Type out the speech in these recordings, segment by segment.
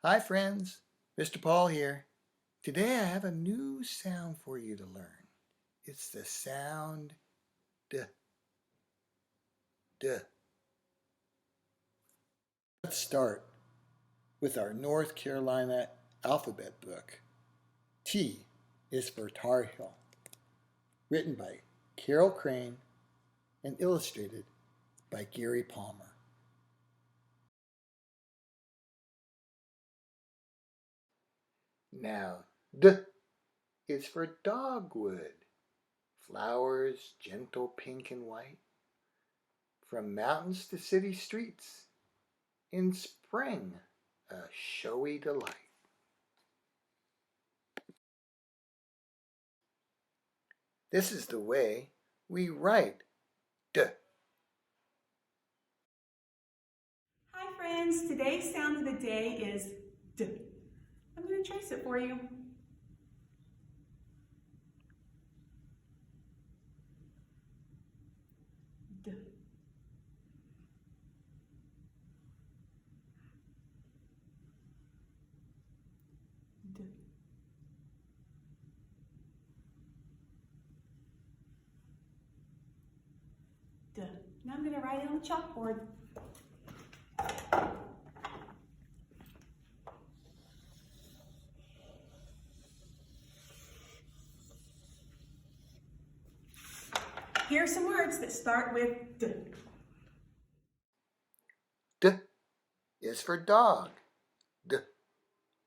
Hi friends, Mr. Paul here. Today I have a new sound for you to learn. It's the sound D, D. Let's start with our North Carolina alphabet book. T is for Tar Heel, written by Carol Crane and illustrated by Gary Palmer. Now, D is for Dogwood, flowers gentle pink and white, from mountains to city streets. In spring, a showy delight. This is the way we write D. Hi friends, today's sound of the day is D. I'm going to trace it for you. D. D. D. Now I'm going to write it on the chalkboard. Here are some words that start with D. D is for dog. D,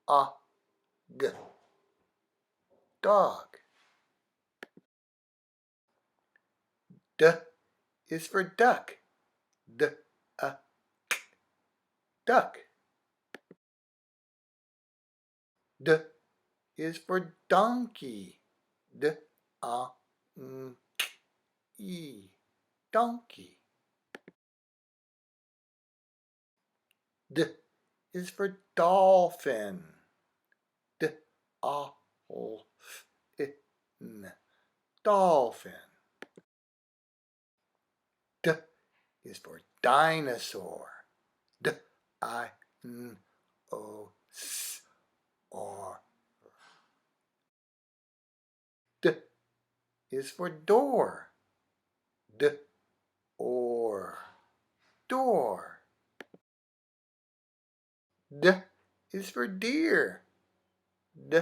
a, g. Dog. D is for duck. D, a, k. Duck. D is for donkey. D, a, n, k, e. Donkey. D is for dolphin. D, a, l, f, I, n. Dolphin. D is for dinosaur. D, I, n, o, s, or. D is for door. D, or. Door. D is for deer. D,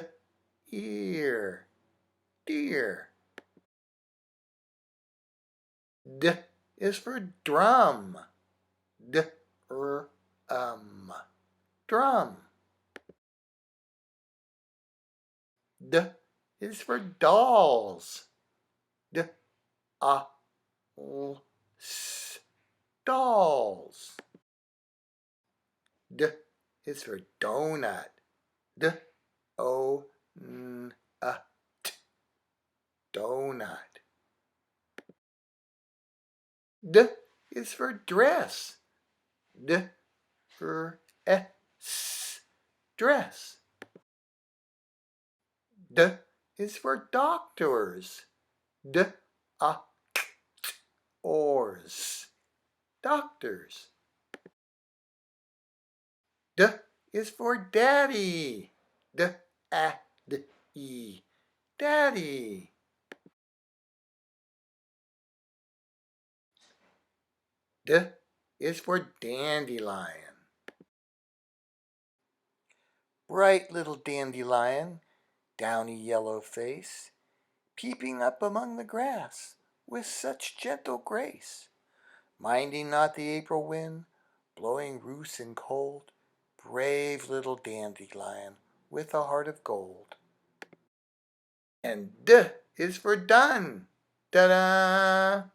ear. Deer. D is for drum. D, Drum. D is for dolls. D, a, l, s. Dolls. D is for donut. D, o, n, a, t. Donut. D is for dress. D, s. Dress. D is for doctors. D, a, k, t, ors. Doctors. D is for daddy. D, a, d, e. Daddy. D is for dandelion. Bright little dandelion, downy yellow face, peeping up among the grass with such gentle grace, minding not the April wind, blowing loose and cold, brave little dandelion with a heart of gold. And D is for done. Ta-da!